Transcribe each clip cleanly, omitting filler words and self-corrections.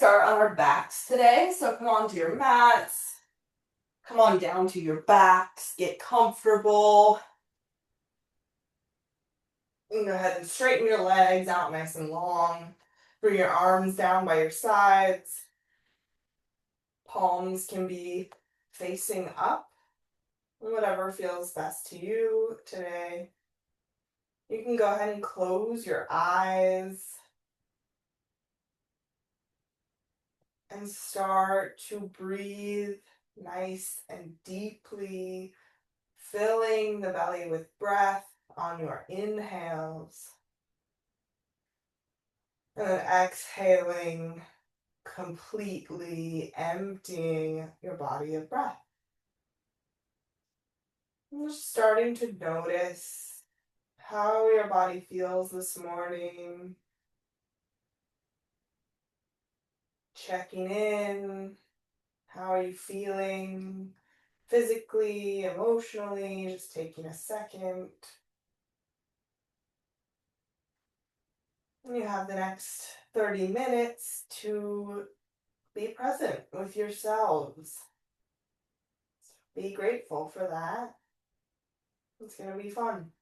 start on our backs today. So come onto your mats, come on down to your backs, get comfortable. You can go ahead and straighten your legs out nice and long. Bring your arms down by your sides. Palms can be facing up, whatever feels best to you today. You can go ahead and close your eyes and start to breathe nice and deeply, filling the belly with breath on your inhales. And then exhaling, completely emptying your body of breath. And just starting to notice how your body feels this morning. Checking in. How are you feeling physically, emotionally? Just taking a second. And you have the next 30 minutes to be present with yourselves. Be grateful for that. It's going to be fun.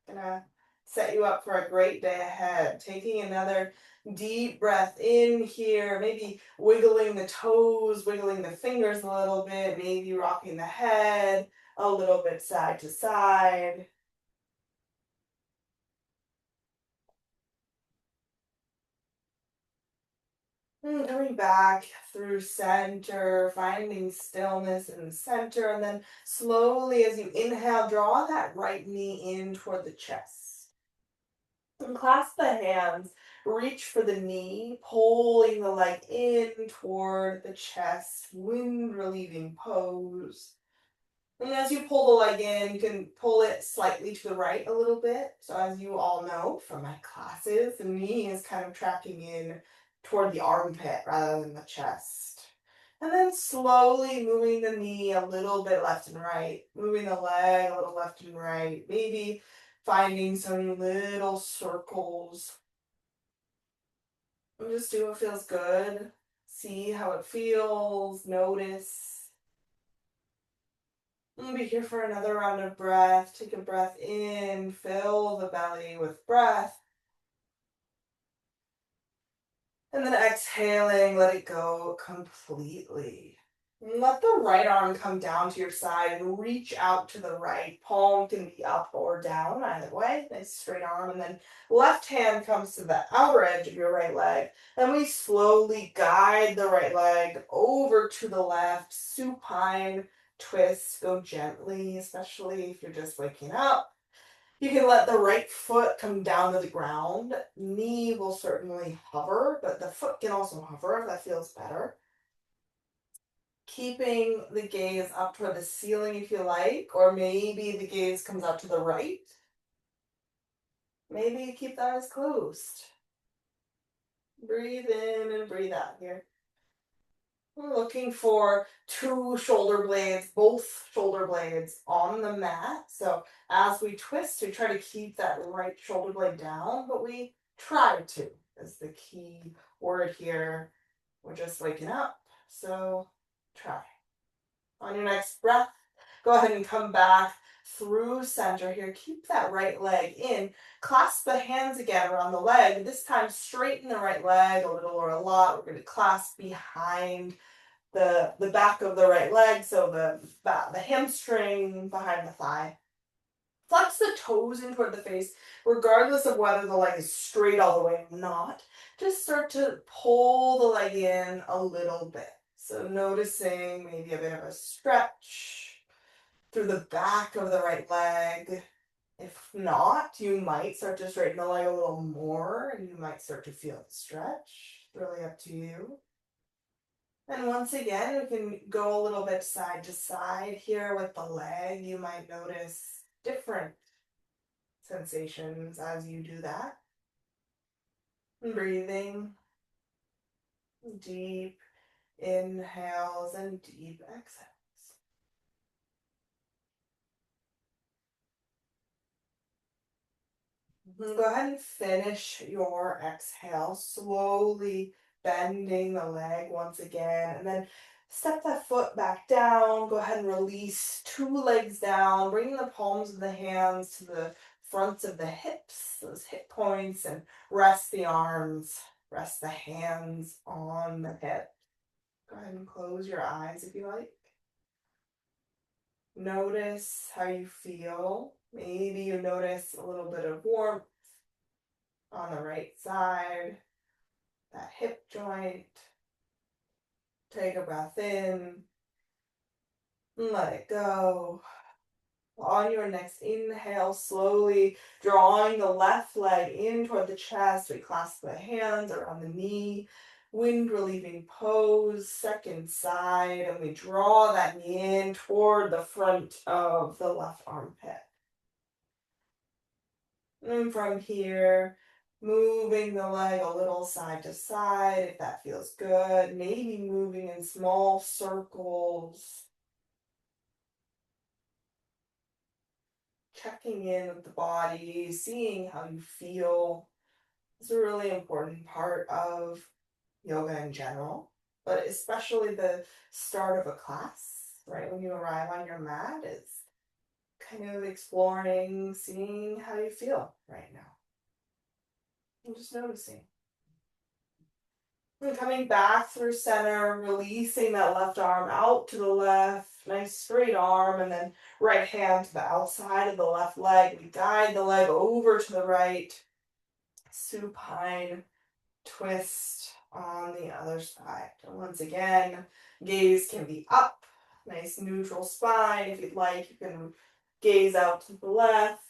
Going to set you up for a great day ahead. Taking another deep breath in here, maybe wiggling the toes, wiggling the fingers a little bit, maybe rocking the head a little bit side to side. And coming back through center, finding stillness in the center, and then slowly as you inhale, draw that right knee in toward the chest. And clasp the hands, reach for the knee, pulling the leg in toward the chest, wind relieving pose. And as you pull the leg in, you can pull it slightly to the right a little bit. So as you all know from my classes, the knee is kind of tracking in toward the armpit rather than the chest. And then slowly moving the knee a little bit left and right, moving the leg a little left and right, maybe finding some little circles. And just do what feels good. See how it feels, notice. We'll be here for another round of breath. Take a breath in, fill the belly with breath. And then exhaling, let it go completely. And let the right arm come down to your side and reach out to the right. Palm can be up or down, either way. Nice straight arm. And then left hand comes to the outer edge of your right leg. Then we slowly guide the right leg over to the left. Supine twist. Go gently, especially if you're just waking up. You can let the right foot come down to the ground. Knee will certainly hover, but the foot can also hover if that feels better. Keeping the gaze up toward the ceiling if you like, or maybe the gaze comes out to the right. Maybe you keep the eyes closed. Breathe in and breathe out here. We're looking for two shoulder blades, both shoulder blades on the mat. So as we twist, we try to keep that right shoulder blade down, but we try to is the key word here. We're just waking up, so try. On your next breath, go ahead and come back through center here. Keep that right leg in. Clasp the hands again around the leg. This time straighten the right leg a little or a lot. We're going to clasp behind the back of the right leg, so the hamstring behind the thigh. Flex the toes in toward the face, regardless of whether the leg is straight all the way or not. Just start to pull the leg in a little bit. So noticing maybe a bit of a stretch through the back of the right leg. If not, you might start to straighten the leg a little more and you might start to feel the stretch. Really up to you. And once again, we can go a little bit side to side here with the leg. You might notice different sensations as you do that. And breathing, deep inhales and deep exhales. And go ahead and finish your exhale. Slowly bending the leg once again, and then step that foot back down. Go ahead and release 2 legs down, bring the palms of the hands to the fronts of the hips, those hip points, and rest the arms, rest the hands on the hip. Go ahead and close your eyes if you like. Notice how you feel. Maybe you notice a little bit of warmth on the right side, that hip joint. Take a breath in, let it go. On your next inhale, slowly drawing the left leg in toward the chest. We clasp the hands around the knee. Wind relieving pose, second side, and we draw that knee in toward the front of the left armpit. And from here, moving the leg a little side to side if that feels good. Maybe moving in small circles. Checking in with the body, seeing how you feel. It's a really important part of yoga in general, but especially the start of a class, right? When you arrive on your mat, it's kind of exploring, seeing how you feel right now. And just noticing. And coming back through center, releasing that left arm out to the left, nice straight arm, and then right hand to the outside of the left leg. We guide the leg over to the right, supine twist on the other side. And once again, gaze can be up, nice neutral spine. If you'd like, you can gaze out to the left,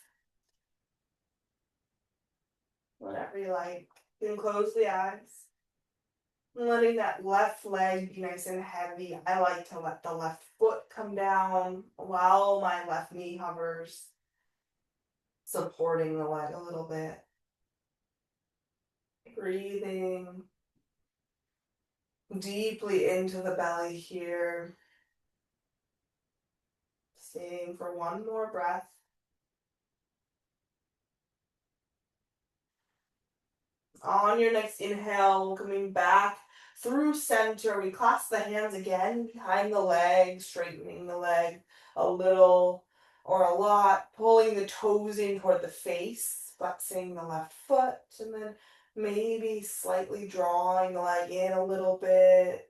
whatever you like. You can close the eyes. Letting that left leg be nice and heavy. I like to let the left foot come down while my left knee hovers, supporting the leg a little bit. Breathing deeply into the belly here. Staying for one more breath. On your next inhale, coming back through center, we clasp the hands again behind the leg, straightening the leg a little or a lot, pulling the toes in toward the face, flexing the left foot, and then maybe slightly drawing the leg in a little bit,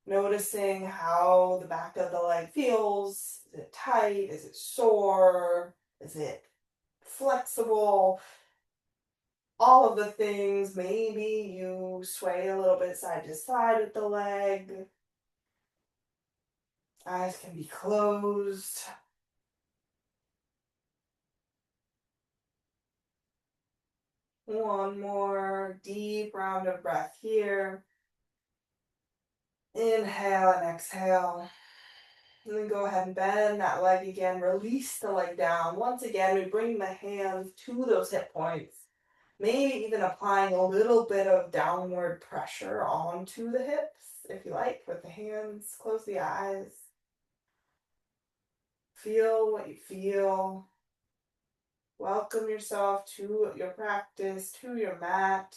noticing how the back of the leg feels. Is it tight? Is it sore? Is it flexible? All of the things. Maybe you sway a little bit side to side with the leg. Eyes can be closed. One more deep round of breath here. Inhale and exhale. And then go ahead and bend that leg again. Release the leg down. Once again, we bring the hands to those hip points. Maybe even applying a little bit of downward pressure onto the hips, if you like, with the hands. Close the eyes. Feel what you feel. Welcome yourself to your practice, to your mat,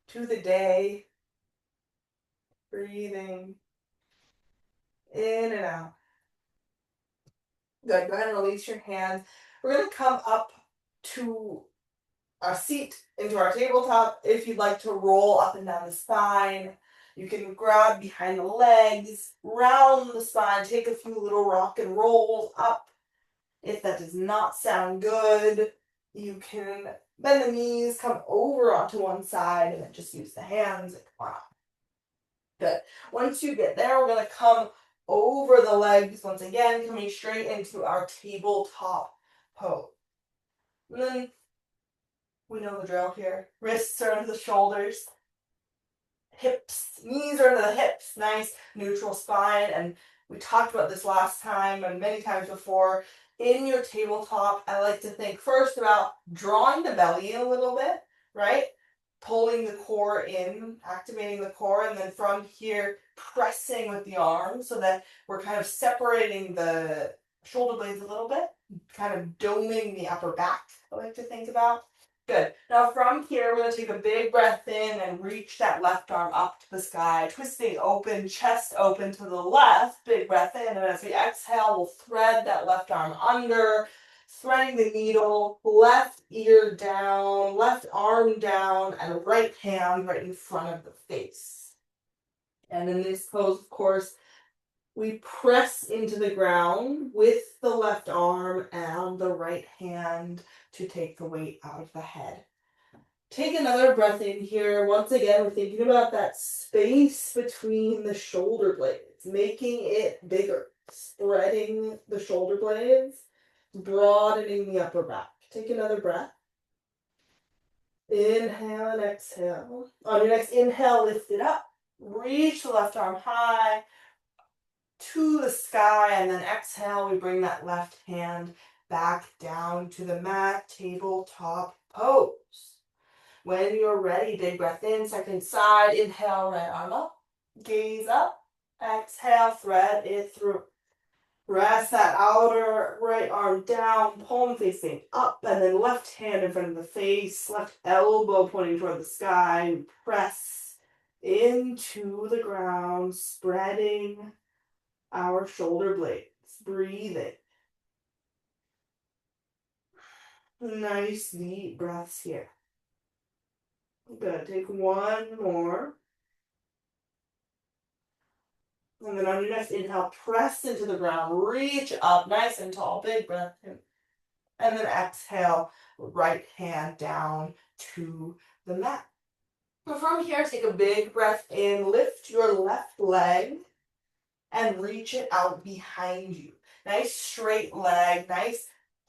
to the day. Breathing in and out. Good. Go ahead and release your hands. We're going to come up to our seat, into our tabletop. If you'd like to roll up and down the spine, you can grab behind the legs, round the spine, take a few little rock and rolls up. If that does not sound good, you can bend the knees, come over onto one side, and then just use the hands and come up. Good. Once you get there, we're going to come over the legs once again, coming straight into our tabletop pose. And then we know the drill here. Wrists are under the shoulders. Hips, knees are under the hips. Nice neutral spine. And we talked about this last time and many times before. In your tabletop, I like to think first about drawing the belly in a little bit, right? Pulling the core in, activating the core, and then from here, pressing with the arms so that we're kind of separating the shoulder blades a little bit, kind of doming the upper back, I like to think about. Good. Now from here, we're going to take a big breath in and reach that left arm up to the sky, twisting open, chest open to the left. Big breath in, and as we exhale, we'll thread that left arm under, threading the needle, left ear down, left arm down, and right hand right in front of the face. And in this pose, of course, we press into the ground with the left arm and the right hand to take the weight out of the head. Take another breath in here. Once again, we're thinking about that space between the shoulder blades, making it bigger, spreading the shoulder blades, broadening the upper back. Take another breath. Inhale and exhale. On your next inhale, lift it up. Reach the left arm high to the sky, and then exhale, we bring that left hand back down to the mat, tabletop pose. When you're ready, big breath in, second side, inhale, right arm up, gaze up, exhale, thread it through. Rest that outer right arm down, palm facing up, and then left hand in front of the face, left elbow pointing toward the sky, press into the ground, spreading our shoulder blades. Breathing. Nice deep breaths here. Good. Take one more. And then on your next inhale, press into the ground. Reach up nice and tall. Big breath in. And then exhale, right hand down to the mat. From here, take a big breath in. Lift your left leg and reach it out behind you. Nice straight leg, nice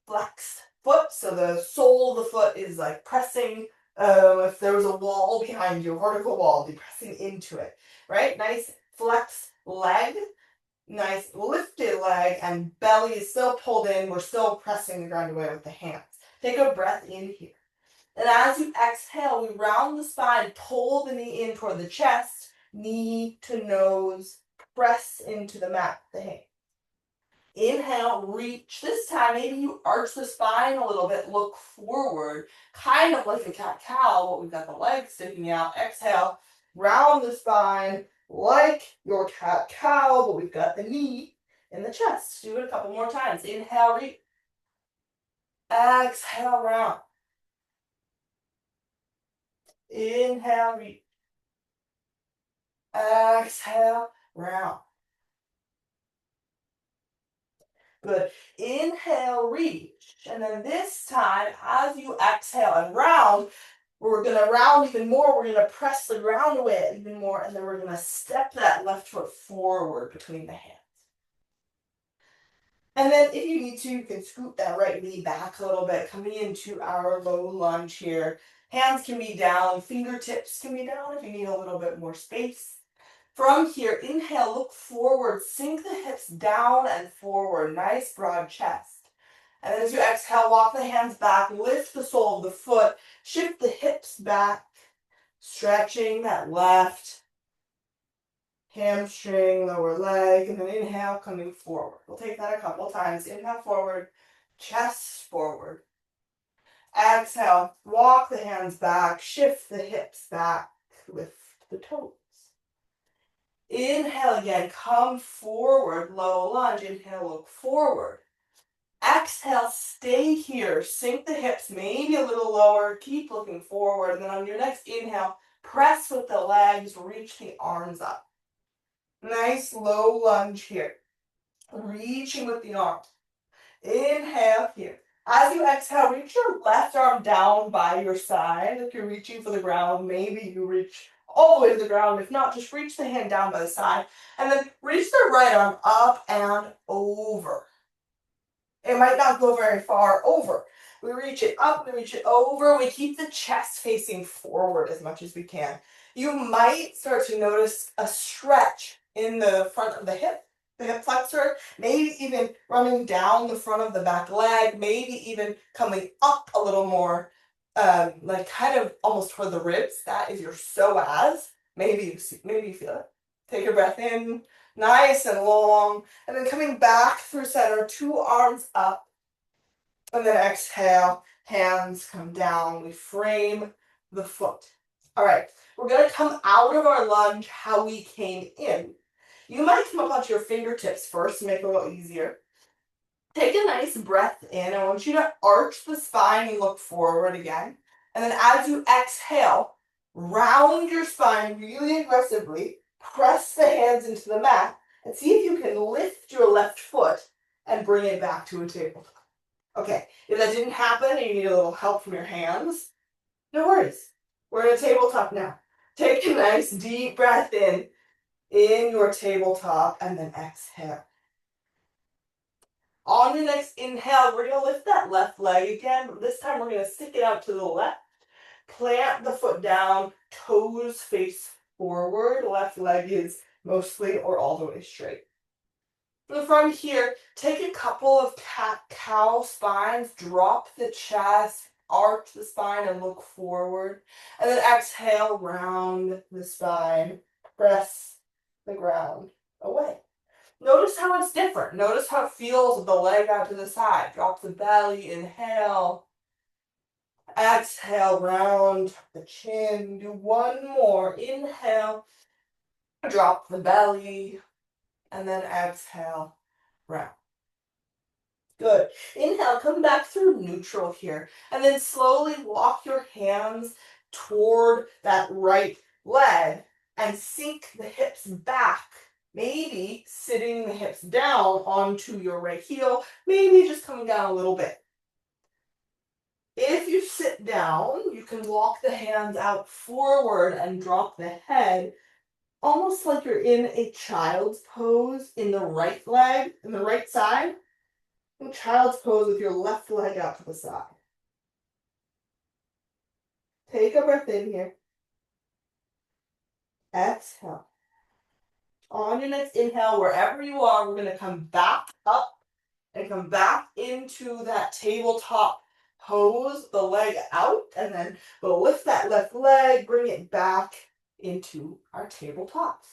flexed foot. So the sole of the foot is like pressing. If there was a wall behind you, a vertical wall, be pressing into it, right? Nice flexed leg, nice lifted leg, and belly is still pulled in. We're still pressing the ground away with the hands. Take a breath in here. And as you exhale, we round the spine, pull the knee in toward the chest, knee to nose, press into the mat with the hand. Inhale, reach. This time, maybe you arch the spine a little bit, look forward, kind of like a cat-cow, but we've got the legs sticking out. Exhale, round the spine like your cat-cow, but we've got the knee in the chest. Do it a couple more times. Inhale, reach. Exhale, round. Inhale, reach. Exhale, round. Good. Inhale, reach. And then this time, as you exhale and round, we're going to round even more. We're going to press the ground away even more. And then we're going to step that left foot forward between the hands. And then if you need to, you can scoot that right knee back a little bit, coming into our low lunge here. Hands can be down, fingertips can be down if you need a little bit more space. From here, inhale, look forward, sink the hips down and forward, nice broad chest. And then as you exhale, walk the hands back, lift the sole of the foot, shift the hips back, stretching that left hamstring, lower leg, and then inhale, coming forward. We'll take that a couple times. Inhale, forward, chest forward. Exhale, walk the hands back, shift the hips back, lift the toes. Inhale again, come forward, low lunge. Inhale, look forward. Exhale, stay here. Sink the hips, maybe a little lower. Keep looking forward. And then on your next inhale, press with the legs, reach the arms up. Nice low lunge here. Reaching with the arms. Inhale here. As you exhale, reach your left arm down by your side. If you're reaching for the ground, maybe you reach all the way to the ground. If not, just reach the hand down by the side. And then reach the right arm up and over. It might not go very far over. We reach it up, we reach it over. We keep the chest facing forward as much as we can. You might start to notice a stretch in the front of the hip flexor, maybe even running down the front of the back leg, maybe even coming up a little more, like kind of almost toward the ribs. That is your psoas. Maybe you feel it. Take a breath in, nice and long, and then coming back through center, two arms up, and then exhale, Hands come down, we frame the foot. All right, we're gonna come out of our lunge how we came in. You might come up onto your fingertips first to make it a little easier. Take a nice breath in. I want you to arch the spine and look forward again. And then as you exhale, round your spine really aggressively, press the hands into the mat, and see if you can lift your left foot and bring it back to a tabletop. Okay, if that didn't happen and you need a little help from your hands, no worries. We're in a tabletop now. Take a nice deep breath in your tabletop, and then exhale. On your next inhale, we're going to lift that left leg again, but this time we're going to stick it out to the left. Plant the foot down, toes face forward. Left leg is mostly or all the way straight. And from here, take a couple of cat-cow spines, drop the chest, arch the spine and look forward. And then exhale, round the spine, press the ground away. Notice how it's different. Notice how it feels with the leg out to the side. Drop the belly, inhale. Exhale, round the chin. Do one more. Inhale, drop the belly, and then exhale, round. Good. Inhale, come back through neutral here, and then slowly walk your hands toward that right leg and sink the hips back. Maybe sitting the hips down onto your right heel, maybe just coming down a little bit. If you sit down, you can walk the hands out forward and drop the head, almost like you're in a child's pose in the right leg, in the right side. In child's pose with your left leg out to the side. Take a breath in here. Exhale. On your next inhale, wherever you are, we're going to come back up and come back into that tabletop pose, the leg out, and then we'll lift that left leg, bring it back into our tabletops.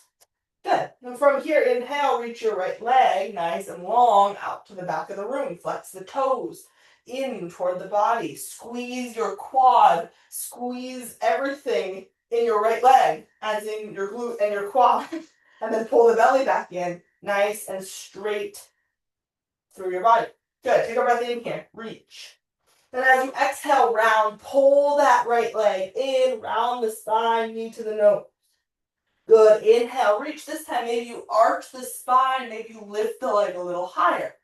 Good. And from here, inhale, reach your right leg nice and long out to the back of the room. Flex the toes in toward the body. Squeeze your quad. Squeeze everything in your right leg, as in your glute and your quad. And then pull the belly back in, nice and straight through your body. Good. Take a breath in here. Reach. Then as you exhale, round, pull that right leg in, round the spine, knee to the nose. Good. Inhale, reach. This time, maybe you arch the spine, maybe you lift the leg a little higher.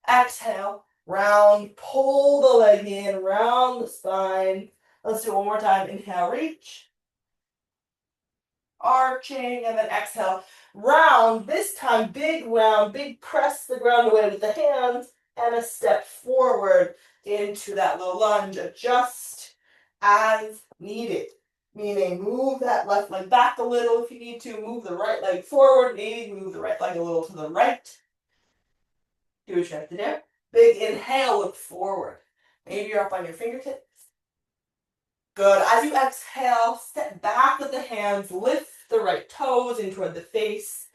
Exhale, round, pull the leg in, round the spine. Let's do it one more time. Inhale, reach. Arching, and then exhale, round. This time, big round, big press the ground away with the hands, and a step forward into that low lunge. Adjust as needed. Meaning move that left leg back a little if you need to. Move the right leg forward. Maybe move the right leg a little to the right. Do what you have to do. Big inhale, look forward. Maybe you're up on your fingertips. Good. As you exhale, step back with the hands. Lift the right toes in toward the face.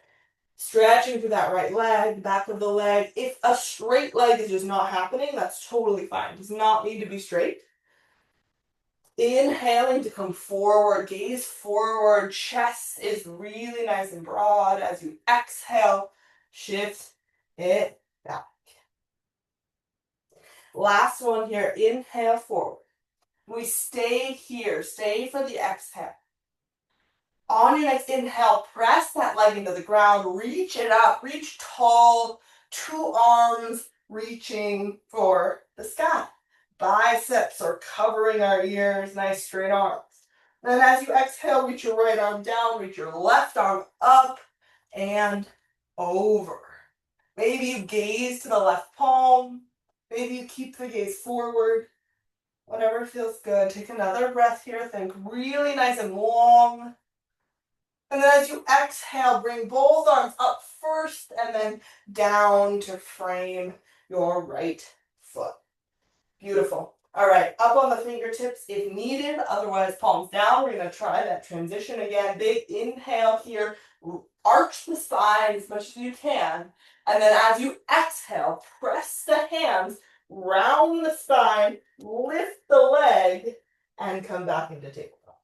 Stretching through that right leg, back of the leg. If a straight leg is just not happening, that's totally fine. It does not need to be straight. Inhaling to come forward, gaze forward, chest is really nice and broad. As you exhale, shift it back. Last one here, inhale forward. We stay here, stay for the exhale. On your next inhale, press that leg into the ground, reach it up, reach tall, 2 arms reaching for the sky. Biceps are covering our ears, nice straight arms. Then as you exhale, reach your right arm down, reach your left arm up and over. Maybe you gaze to the left palm. Maybe you keep the gaze forward. Whatever feels good. Take another breath here. Think really nice and long. And then as you exhale, bring both arms up first and then down to frame your right foot. Beautiful. All right, up on the fingertips if needed, otherwise palms down. We're going to try that transition again. Big inhale here. Arch the spine as much as you can. And then as you exhale, press the hands round the spine, lift the leg, and come back into tabletop.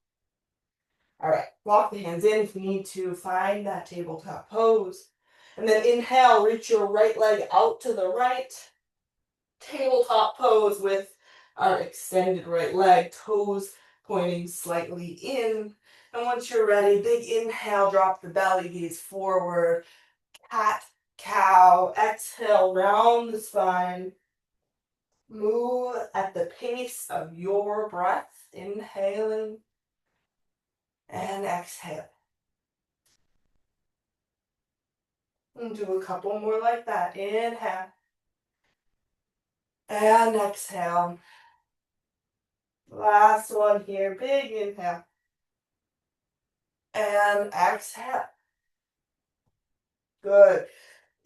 All right, walk the hands in if you need to. Find that tabletop pose. And then inhale, reach your right leg out to the right. Tabletop pose with our extended right leg, toes pointing slightly in. And once you're ready, big inhale, drop the belly, gaze forward. Cat, cow, exhale, round the spine. Move at the pace of your breath, inhaling and exhale. And do a couple more like that. Inhale and exhale. Last one here. Big inhale and exhale. Good.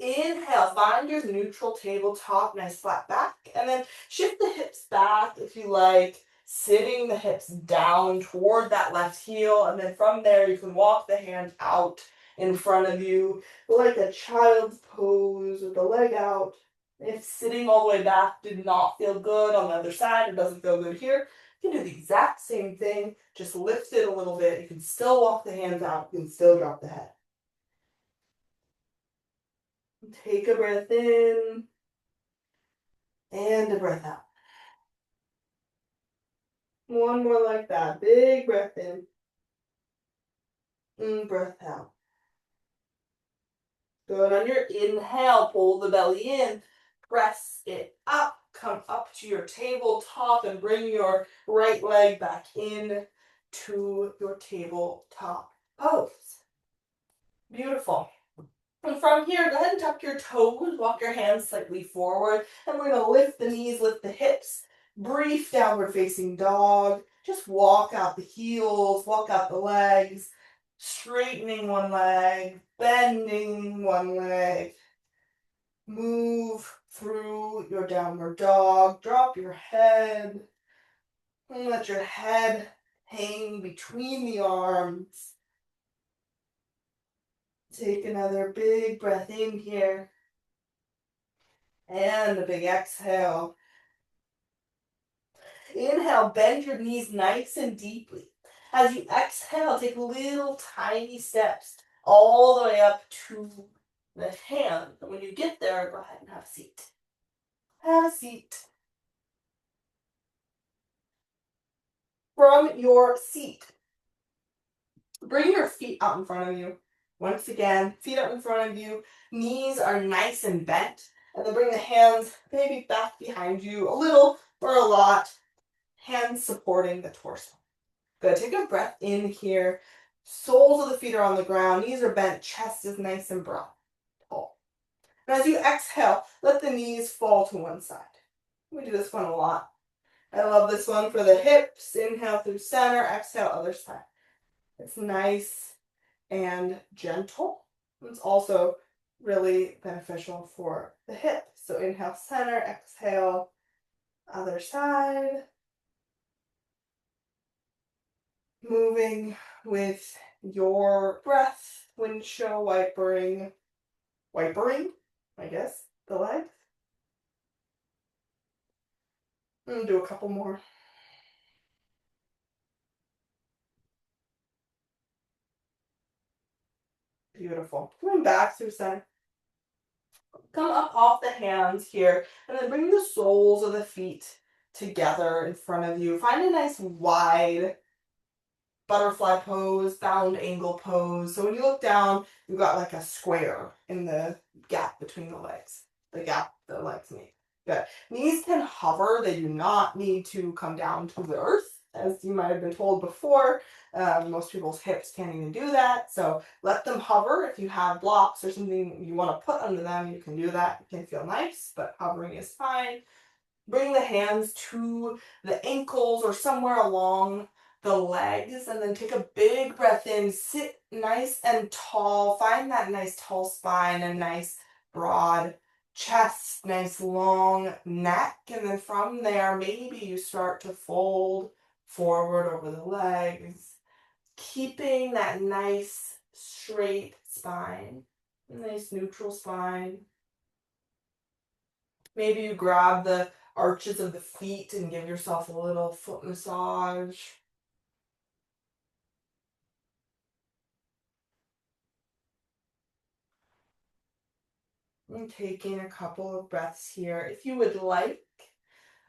Inhale, find your neutral tabletop, nice flat back, and then shift the hips back if you like, sitting the hips down toward that left heel, and then from there you can walk the hands out in front of you, like a child's pose with the leg out. If sitting all the way back did not feel good on the other side, or doesn't feel good here, you can do the exact same thing, just lift it a little bit. You can still walk the hands out, you can still drop the head. Take a breath in and a breath out. One more like that. Big breath in and breath out. Good. On your inhale, pull the belly in, press it up, come up to your tabletop and bring your right leg back in to your tabletop pose. Beautiful. And from here, go ahead and tuck your toes, walk your hands slightly forward, and we're going to lift the knees, lift the hips, brief downward facing dog. Just walk out the heels, walk out the legs, straightening one leg, bending one leg. Move through your downward dog, drop your head, and let your head hang between the arms. Take another big breath in here. And a big exhale. Inhale, bend your knees nice and deeply. As you exhale, take little tiny steps all the way up to the hand. And when you get there, go ahead and have a seat. Have a seat. From your seat, bring your feet out in front of you. Once again, feet out in front of you. Knees are nice and bent. And then bring the hands maybe back behind you a little or a lot. Hands supporting the torso. Good. Take a breath in here. Soles of the feet are on the ground. Knees are bent. Chest is nice and broad. Tall. And as you exhale, let the knees fall to one side. We do this one a lot. I love this one for the hips. Inhale through center. Exhale, other side. It's nice and gentle. It's also really beneficial for the hip. So inhale, center. Exhale, other side. Moving with your breath, windshield wipering, I guess, the legs. And do a couple more. Beautiful. Coming back through center. Come up off the hands here, and then bring the soles of the feet together in front of you. Find a nice wide butterfly pose, bound angle pose. So when you look down, you've got like a square in the gap between the legs. The gap the legs make. Good. Knees can hover. They do not need to come down to the earth, as you might have been told before. Most people's hips can't even do that. So let them hover. If you have blocks or something you want to put under them, you can do that. It can feel nice, but hovering is fine. Bring the hands to the ankles or somewhere along the legs, and then take a big breath in. Sit nice and tall. Find that nice tall spine and nice broad chest, nice long neck. And then from there, maybe you start to fold forward over the legs, keeping that nice straight spine, nice neutral spine. Maybe you grab the arches of the feet and give yourself a little foot massage. And taking a couple of breaths here. If you would like,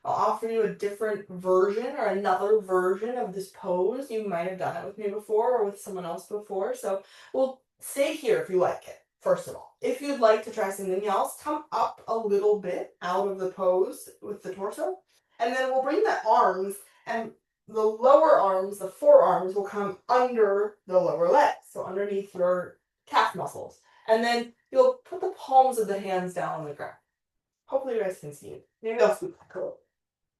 I'll offer you a different version or another version of this pose. You might have done it with me before or with someone else before. So we'll stay here if you like it, first of all. If you'd like to try something else, come up a little bit out of the pose with the torso. And then we'll bring the arms, and the lower arms, the forearms, will come under the lower legs. So underneath your calf muscles. And then you'll put the palms of the hands down on the ground. Hopefully you guys can see it. Maybe I'll scoot back a little.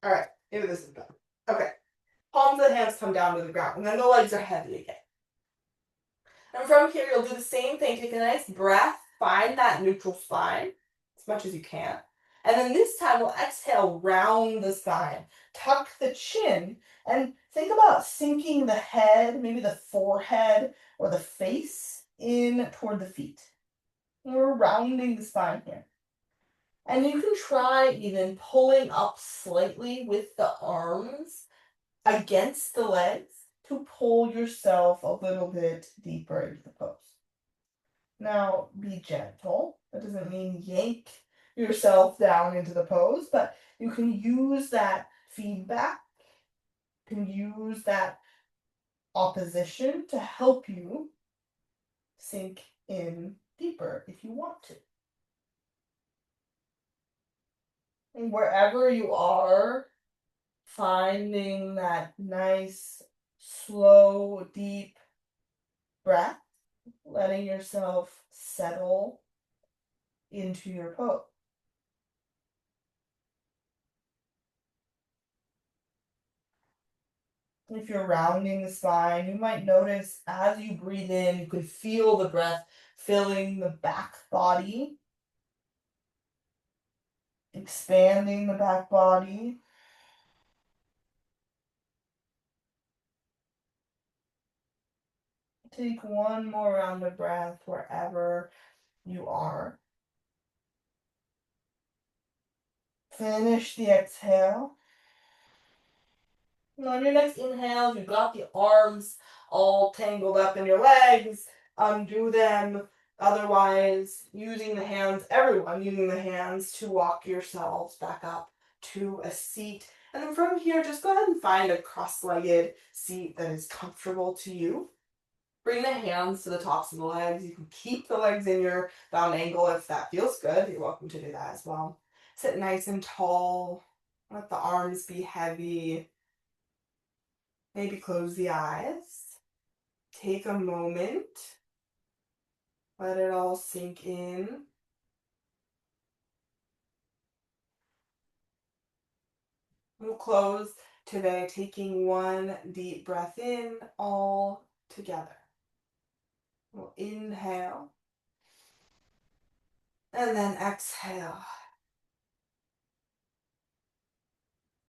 All right, maybe this is better. Okay, palms of the hands come down to the ground, and then the legs are heavy again. And from here, you'll do the same thing. Take a nice breath, find that neutral spine as much as you can. And then this time, we'll exhale, round the spine, tuck the chin, and think about sinking the head, maybe the forehead or the face in toward the feet. And we're rounding the spine here. And you can try even pulling up slightly with the arms against the legs to pull yourself a little bit deeper into the pose. Now, be gentle. That doesn't mean yank yourself down into the pose, but you can use that feedback, you can use that opposition to help you sink in deeper if you want to. And wherever you are, finding that nice, slow, deep breath, letting yourself settle into your pose. If you're rounding the spine, you might notice as you breathe in, you can feel the breath filling the back body, expanding the back body. Take one more round of breath wherever you are. Finish the exhale. And on your next inhale, you've got the arms all tangled up in your legs, undo them. Otherwise, using the hands, everyone using the hands to walk yourselves back up to a seat. And then from here, just go ahead and find a cross-legged seat that is comfortable to you. Bring the hands to the tops of the legs. You can keep the legs in your bound angle if that feels good. You're welcome to do that as well. Sit nice and tall. Let the arms be heavy. Maybe close the eyes. Take a moment. Let it all sink in. We'll close today taking one deep breath in all together. We'll inhale and then exhale.